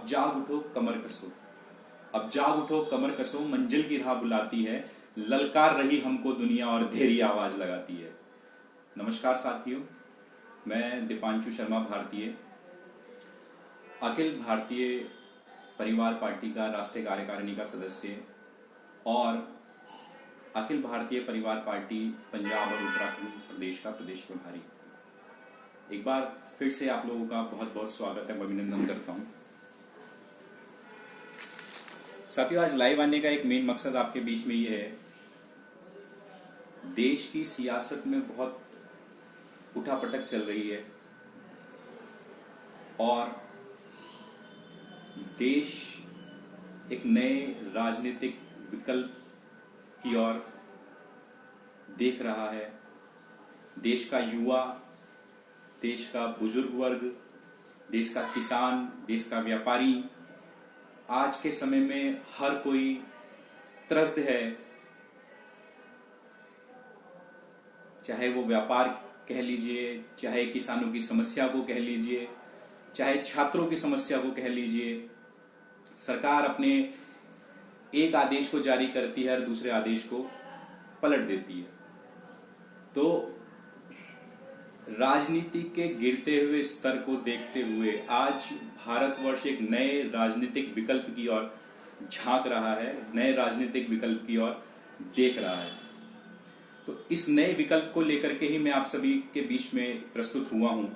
जाग उठो कमर कसो, अब जाग उठो कमर कसो, मंजिल की राह बुलाती है, ललकार रही हमको दुनिया और धैर्य आवाज लगाती है। नमस्कार साथियों, मैं दीपांशु शर्मा भारतीय, अखिल भारतीय परिवार पार्टी का राष्ट्रीय कार्यकारिणी का सदस्य और अखिल भारतीय परिवार पार्टी पंजाब और उत्तराखंड प्रदेश का प्रदेश प्रभारी। एक बार फिर से आप लोगों का बहुत बहुत स्वागत है, अभिनंदन करता हूं। साथियों, आज लाइव आने का एक मेन मकसद आपके बीच में ये है, देश की सियासत में बहुत उठापटक चल रही है और देश एक नए राजनीतिक विकल्प की ओर देख रहा है। देश का युवा, देश का बुजुर्ग वर्ग, देश का किसान, देश का व्यापारी आज के समय में हर कोई त्रस्त है, चाहे वो व्यापार कह लीजिए, चाहे किसानों की समस्या को कह लीजिए, चाहे छात्रों की समस्या को कह लीजिए। सरकार अपने एक आदेश को जारी करती है और दूसरे आदेश को पलट देती है। तो राजनीति के गिरते हुए स्तर को देखते हुए आज भारतवर्ष एक नए राजनीतिक विकल्प की ओर झांक रहा है, नए राजनीतिक विकल्प की ओर देख रहा है। तो इस नए विकल्प को लेकर के ही मैं आप सभी के बीच में प्रस्तुत हुआ हूं।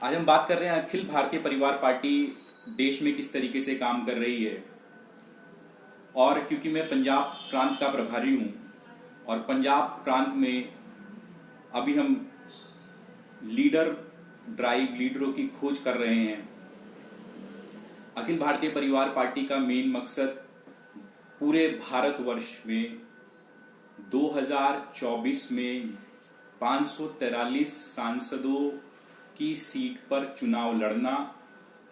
आज हम बात कर रहे हैं अखिल भारतीय परिवार पार्टी देश में किस तरीके से काम कर रही है। और क्योंकि मैं पंजाब प्रांत का प्रभारी हूं और पंजाब प्रांत में अभी हम लीडरों की खोज कर रहे हैं। अखिल भारतीय परिवार पार्टी का मेन मकसद पूरे भारतवर्ष में 2024 में 543 सांसदों की सीट पर चुनाव लड़ना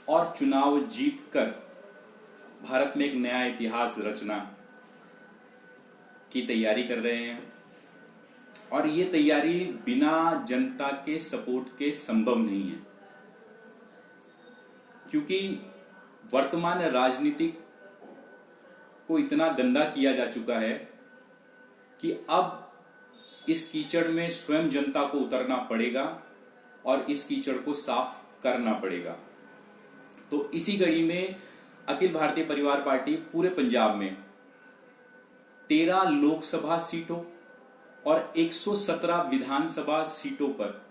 और चुनाव जीतकर भारत में एक नया इतिहास रचना की तैयारी कर रहे हैं। और ये तैयारी बिना जनता के सपोर्ट के संभव नहीं है, क्योंकि वर्तमान राजनीति को इतना गंदा किया जा चुका है कि अब इस कीचड़ में स्वयं जनता को उतरना पड़ेगा और इस कीचड़ को साफ करना पड़ेगा। तो इसी कड़ी में अखिल भारतीय परिवार पार्टी पूरे पंजाब में 13 लोकसभा सीटों और 117 विधानसभा सीटों पर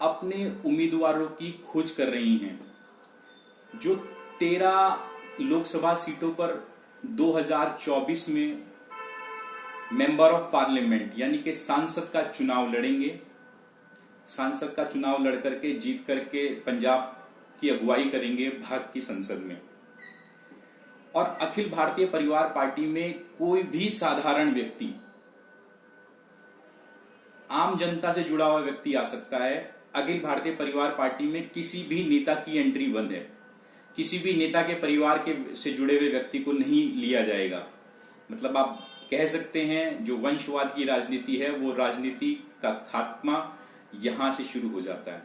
अपने उम्मीदवारों की खोज कर रही हैं। जो 13 लोकसभा सीटों पर 2024 में मेंबर ऑफ पार्लियामेंट यानी कि सांसद का चुनाव लड़ेंगे। सांसद का चुनाव लड़ करके जीत करके पंजाब की अगुवाई करेंगे भारत की संसद में। और अखिल भारतीय परिवार पार्टी में कोई भी साधारण व्यक्ति, आम जनता से जुड़ा हुआ व्यक्ति आ सकता है। अखिल भारतीय परिवार पार्टी में किसी भी नेता की एंट्री बंद है। किसी भी नेता के परिवार के से जुड़े हुए व्यक्ति को नहीं लिया जाएगा। मतलब आप कह सकते हैं जो वंशवाद की राजनीति है वो राजनीति का खात्मा यहां से शुरू हो जाता है।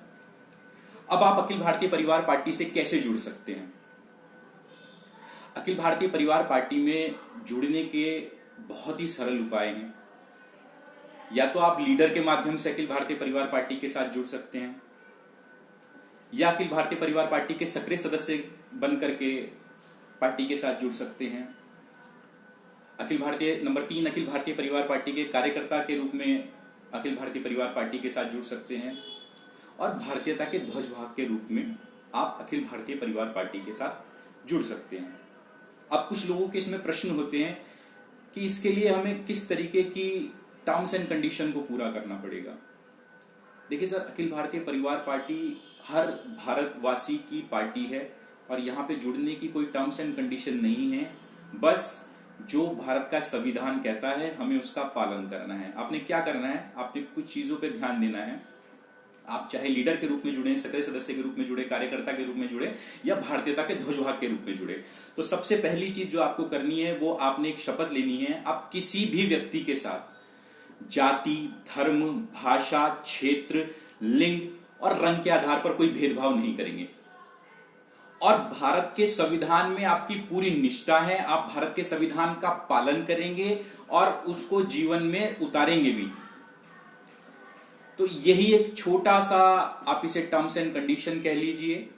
अब आप अखिल भारतीय परिवार पार्टी से कैसे जुड़ सकते हैं? अखिल भारतीय परिवार पार्टी में जुड़ने के बहुत ही सरल उपाय हैं। या तो आप लीडर के माध्यम से अखिल भारतीय परिवार पार्टी के साथ जुड़ सकते हैं, या अखिल भारतीय परिवार पार्टी के सक्रिय सदस्य बन करके पार्टी के साथ जुड़ सकते हैं। नंबर 3, अखिल भारतीय परिवार पार्टी के कार्यकर्ता के रूप में अखिल भारतीय परिवार पार्टी के साथ जुड़ सकते हैं। और भारतीयता के ध्वजवाहक के रूप में आप अखिल भारतीय परिवार पार्टी के साथ जुड़ सकते हैं। अब कुछ लोगों के इसमें प्रश्न होते हैं कि इसके लिए हमें किस तरीके की टर्म्स एंड कंडीशन को पूरा करना पड़ेगा। देखिए सर, अखिल भारतीय परिवार पार्टी हर भारतवासी की पार्टी है और यहाँ पे जुड़ने की कोई टर्म्स एंड कंडीशन नहीं है। बस जो भारत का संविधान कहता है हमें उसका पालन करना है। आपने क्या करना है, आपने कुछ चीजों पे ध्यान देना है। आप चाहे लीडर के रूप में जुड़े, सक्रिय सदस्य के रूप में जुड़े, कार्यकर्ता के रूप में जुड़े या भारतीयता के ध्वजवाहक के रूप में जुड़े, तो सबसे पहली चीज जो आपको करनी है वो आपने एक शपथ लेनी है। आप किसी भी व्यक्ति के साथ जाति, धर्म, भाषा, क्षेत्र, लिंग और रंग के आधार पर कोई भेदभाव नहीं करेंगे। और भारत के संविधान में आपकी पूरी निष्ठा है, आप भारत के संविधान का पालन करेंगे और उसको जीवन में उतारेंगे भी। तो यही एक छोटा सा, आप इसे टर्म्स एंड कंडीशन कह लीजिए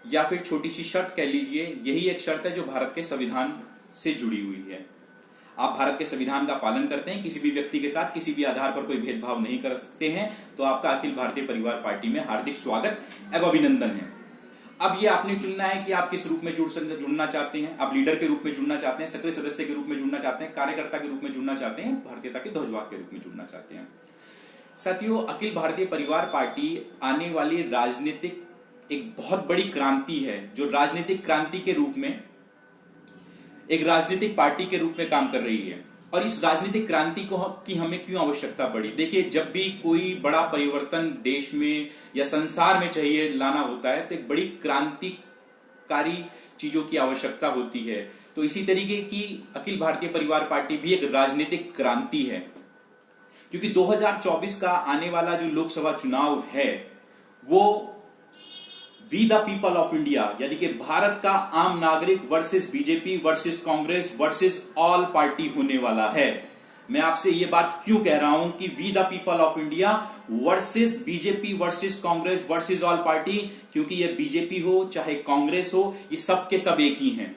या फिर छोटी सी शर्त कह लीजिए, यही एक शर्त है जो भारत के संविधान से जुड़ी हुई है। आप भारत के संविधान का पालन करते हैं, किसी भी व्यक्ति के साथ किसी भी आधार पर कोई भेदभाव नहीं कर सकते हैं, तो आपका अखिल भारतीय परिवार पार्टी में हार्दिक स्वागत एवं अभिनंदन है। अब ये आपने चुनना है कि आप किस रूप में जुड़ना चाहते हैं। आप लीडर के रूप में जुड़ना चाहते हैं, सक्रिय सदस्य के रूप में जुड़ना चाहते हैं, कार्यकर्ता के रूप में जुड़ना चाहते हैं, भारतीयता के ध्वजवाहक के रूप में जुड़ना चाहते हैं। साथियों, अखिल भारतीय परिवार पार्टी आने वाली राजनीतिक एक बहुत बड़ी क्रांति है, जो राजनीतिक क्रांति के रूप में एक राजनीतिक पार्टी के रूप में काम कर रही है। और इस राजनीतिक क्रांति की हमें क्यों आवश्यकता पड़ी? देखिए, जब भी कोई बड़ा परिवर्तन देश में या संसार में चाहिए लाना होता है तो एक बड़ी क्रांतिकारी चीजों की आवश्यकता होती है। तो इसी तरीके की अखिल भारतीय परिवार पार्टी भी एक राजनीतिक क्रांति है, क्योंकि 2024 का आने वाला जो लोकसभा चुनाव है वो we the people of India यानी कि भारत का आम नागरिक versus BJP versus Congress versus all party होने वाला है। मैं आपसे यह बात क्यों कह रहा हूं कि we the people of India versus BJP versus Congress versus all party, क्योंकि यह बीजेपी हो चाहे कांग्रेस हो, ये सब के सब एक ही हैं।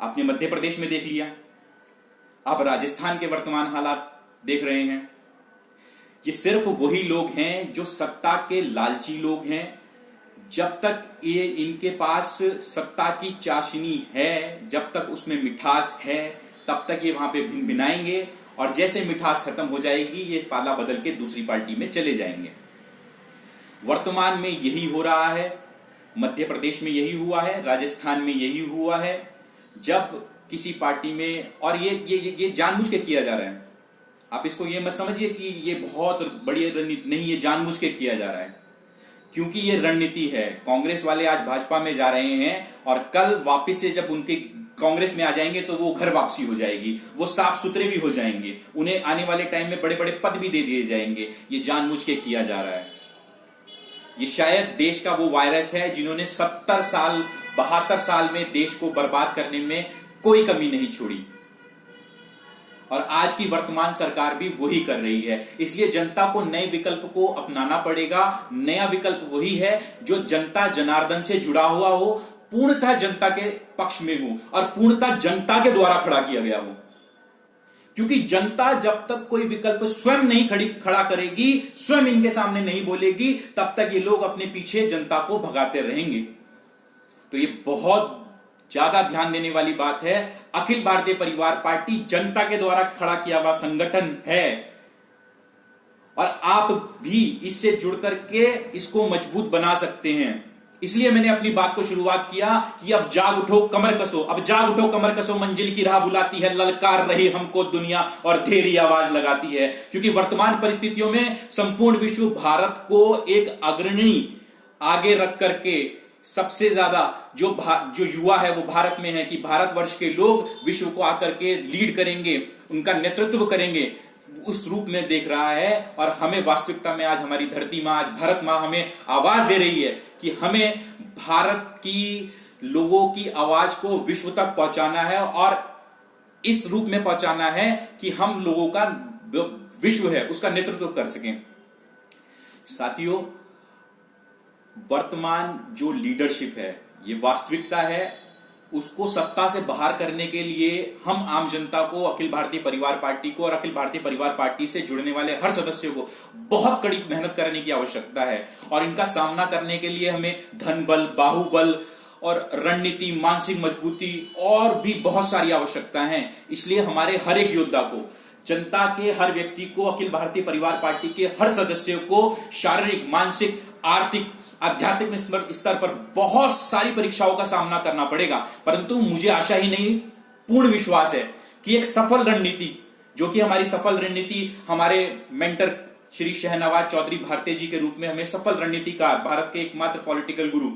आपने मध्य प्रदेश में देख लिया, आप राजस्थान के वर्तमान हालात देख रहे हैं। ये सिर्फ वही लोग हैं जो सत्ता के लालची लोग हैं। जब तक ये इनके पास सत्ता की चाशनी है, जब तक उसमें मिठास है, तब तक ये वहां पे भिनभिनाएंगे, और जैसे मिठास खत्म हो जाएगी ये पाला बदल के दूसरी पार्टी में चले जाएंगे। वर्तमान में यही हो रहा है, मध्य प्रदेश में यही हुआ है, राजस्थान में यही हुआ है। जब किसी पार्टी में, और ये जानबूझ के किया जा रहा है, आप इसको ये मत समझिए कि ये बहुत बड़ी रणनीति नहीं, ये जानबूझ के किया जा रहा है, क्योंकि ये रणनीति है। कांग्रेस वाले आज भाजपा में जा रहे हैं और कल वापस से जब उनके कांग्रेस में आ जाएंगे तो वो घर वापसी हो जाएगी, वो साफ सुथरे भी हो जाएंगे, उन्हें आने वाले टाइम में बड़े बड़े पद भी दे दिए जाएंगे। ये जानबूझ के किया जा रहा है। ये शायद देश का वो वायरस है जिन्होंने 70 साल 72 साल में देश को बर्बाद करने में कोई कमी नहीं छोड़ी, और आज की वर्तमान सरकार भी वही कर रही है। इसलिए जनता को नए विकल्प को अपनाना पड़ेगा। नया विकल्प वही है जो जनता जनार्दन से जुड़ा हुआ हो, पूर्णतः जनता के पक्ष में हो और पूर्णतः जनता के द्वारा खड़ा किया गया हो। क्योंकि जनता जब तक कोई विकल्प स्वयं नहीं खड़ा करेगी, स्वयं इनके सामने नहीं बोलेगी, तब तक ये लोग अपने पीछे जनता को भगाते रहेंगे। तो ये बहुत ज्यादा ध्यान देने वाली बात है। अखिल भारतीय परिवार पार्टी जनता के द्वारा खड़ा किया हुआ संगठन है, और आप भी इससे जुड़ करके इसको मजबूत बना सकते हैं। इसलिए मैंने अपनी बात को शुरुआत किया कि अब जाग उठो कमर कसो, अब जाग उठो कमर कसो, मंजिल की राह बुलाती है, ललकार रही हमको दुनिया और तेरी आवाज लगाती है। क्योंकि वर्तमान परिस्थितियों में संपूर्ण विश्व भारत को एक अग्रणी आगे रख करके, सबसे ज्यादा जो युवा है वो भारत में है, कि भारतवर्ष के लोग विश्व को आकर के लीड करेंगे, उनका नेतृत्व करेंगे, उस रूप में देख रहा है। और हमें वास्तविकता में आज हमारी धरती मां, आज भारत मां हमें आवाज दे रही है कि हमें भारत की लोगों की आवाज को विश्व तक पहुंचाना है, और इस रूप में पहुंचाना है कि हम लोगों का विश्व है उसका नेतृत्व कर सकें। साथियों, वर्तमान जो लीडरशिप है, ये वास्तविकता है, उसको सत्ता से बाहर करने के लिए हम आम जनता को, अखिल भारतीय परिवार पार्टी को और अखिल भारतीय परिवार पार्टी से जुड़ने वाले हर सदस्यों को बहुत कड़ी मेहनत करने की आवश्यकता है। और इनका सामना करने के लिए हमें धन बल, बाहुबल और रणनीति, मानसिक मजबूती और भी बहुत सारी आवश्यकता है। इसलिए हमारे हर एक योद्धा को, जनता के हर व्यक्ति को, अखिल भारतीय परिवार पार्टी के हर सदस्य को शारीरिक, मानसिक, आर्थिक, आध्यात्मिक स्तर पर बहुत सारी परीक्षाओं का सामना करना पड़ेगा। परंतु मुझे आशा ही नहीं, पूर्ण विश्वास है कि एक सफल रणनीति, जो कि हमारी सफल रणनीति हमारे मेंटर श्री शहनवाज चौधरी भारती जी के रूप में हमें सफल रणनीतिकार, भारत के एकमात्र पॉलिटिकल गुरु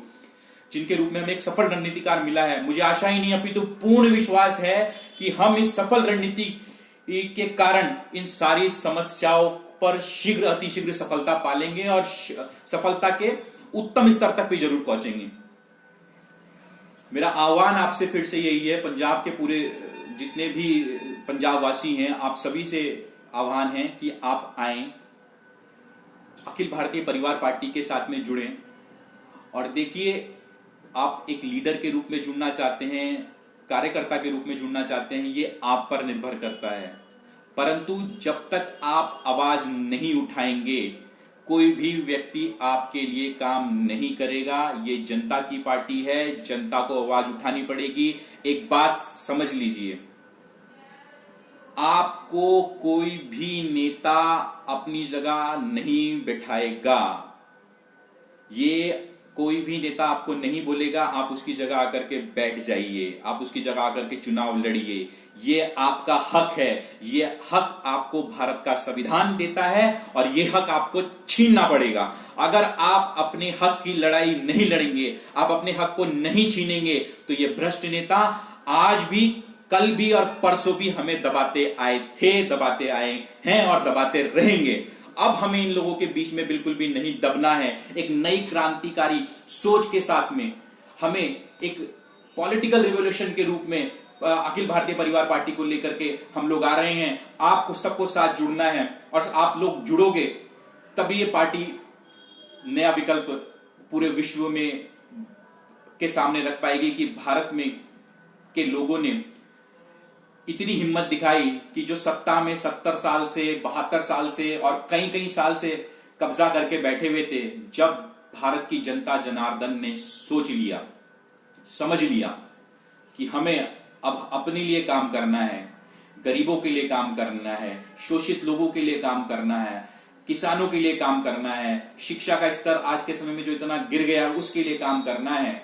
जिनके रूप में हमें एक सफल रणनीतिकार मिला है, मुझे आशा ही नहीं अपितु पूर्ण विश्वास है कि हम इस सफल रणनीति के कारण इन सारी समस्याओं पर शीघ्र, अतिशीघ्र सफलता पालेंगे और सफलता के उत्तम स्तर तक भी जरूर पहुंचेंगे। मेरा आह्वान आपसे फिर से यही है, पंजाब के पूरे जितने भी पंजाब वासी हैं, आप सभी से आह्वान है कि आप आएं, अखिल भारतीय परिवार पार्टी के साथ में जुड़ें और देखिए, आप एक लीडर के रूप में जुड़ना चाहते हैं, कार्यकर्ता के रूप में जुड़ना चाहते हैं, ये आप पर निर्भर करता है। परंतु जब तक आप आवाज नहीं उठाएंगे, कोई भी व्यक्ति आपके लिए काम नहीं करेगा। ये जनता की पार्टी है, जनता को आवाज उठानी पड़ेगी। एक बात समझ लीजिए, आपको कोई भी नेता अपनी जगह नहीं बैठाएगा। ये कोई भी नेता आपको नहीं बोलेगा आप उसकी जगह आकर के बैठ जाइए, आप उसकी जगह आकर के चुनाव लड़िए। ये आपका हक है, ये हक आपको भारत का संविधान देता है और ये हक आपको छीनना पड़ेगा। अगर आप अपने हक की लड़ाई नहीं लड़ेंगे, आप अपने हक को नहीं छीनेंगे, तो ये भ्रष्ट नेता आज भी, कल भी और परसों भी हमें दबाते आए थे, दबाते आए हैं और दबाते रहेंगे। अब हमें इन लोगों के बीच में बिल्कुल भी नहीं दबना है। एक नई क्रांतिकारी सोच के साथ में हमें एक पॉलिटिकल रिवॉल्यूशन के रूप में अखिल भारतीय परिवार पार्टी को लेकर के हम लोग आ रहे हैं। आपको सबको साथ जुड़ना है और आप लोग जुड़ोगे तभी ये पार्टी नया विकल्प पूरे विश्व में के सामने रख पाएगी कि भारत में के लोगों ने इतनी हिम्मत दिखाई कि जो सत्ता में 70 साल से, 72 साल से और कई साल से कब्जा करके बैठे हुए थे, जब भारत की जनता जनार्दन ने सोच लिया, समझ लिया कि हमें अब अपने लिए काम करना है, गरीबों के लिए काम करना है, शोषित लोगों के लिए काम करना है, किसानों के लिए काम करना है, शिक्षा का स्तर आज के समय में जो इतना गिर गया उसके लिए काम करना है,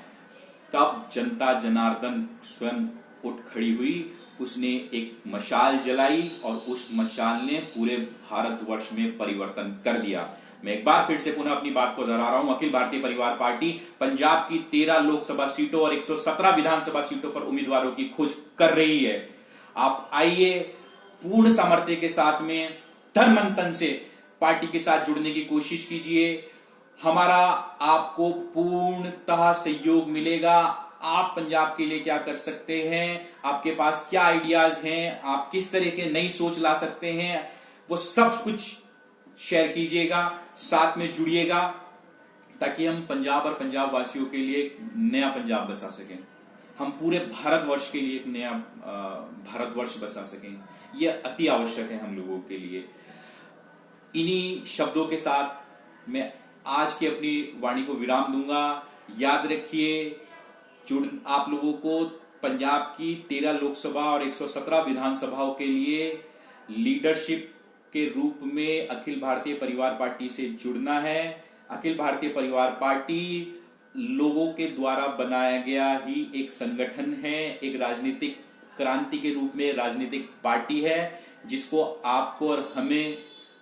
तब जनता जनार्दन स्वयं उठ खड़ी हुई। उसने एक मशाल जलाई और उस मशाल ने पूरे भारतवर्ष में परिवर्तन कर दिया। मैं एक बार फिर से पुनः अपनी बात को दोहरा रहा हूं, अखिल भारतीय परिवार पार्टी पंजाब की 13 लोकसभा सीटों और 117 विधानसभा सीटों पर उम्मीदवारों की खोज कर रही है। आप आइए, पूर्ण सामर्थ्य के साथ में धन मंथन से पार्टी के साथ जुड़ने की कोशिश कीजिए। हमारा आपको पूर्णतः सहयोग मिलेगा। आप पंजाब के लिए क्या कर सकते हैं, आपके पास क्या आइडियाज हैं, आप किस तरह के नई सोच ला सकते हैं, वो सब कुछ शेयर कीजिएगा, साथ में जुड़िएगा, ताकि हम पंजाब और पंजाब वासियों के लिए एक नया पंजाब बसा सकें, हम पूरे भारतवर्ष के लिए एक नया भारतवर्ष बसा सकें। यह अति आवश्यक है हम लोगों के लिए। इन्हीं शब्दों के साथ मैं आज की अपनी वाणी को विराम दूंगा। याद रखिए, आप लोगों को पंजाब की 13 लोकसभा और 117 विधानसभाओं के लिए लीडरशिप के रूप में अखिल भारतीय परिवार पार्टी से जुड़ना है। अखिल भारतीय परिवार पार्टी लोगों के द्वारा बनाया गया ही एक संगठन है, एक राजनीतिक क्रांति के रूप में राजनीतिक पार्टी है, जिसको आपको और हमें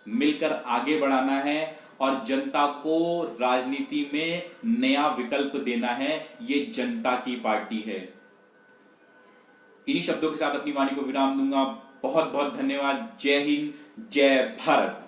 मिलकर आगे बढ़ाना है और जनता को राजनीति में नया विकल्प देना है। ये जनता की पार्टी है। इन्हीं शब्दों के साथ अपनी वाणी को विराम दूंगा। बहुत बहुत धन्यवाद। जय हिंद, जय भारत।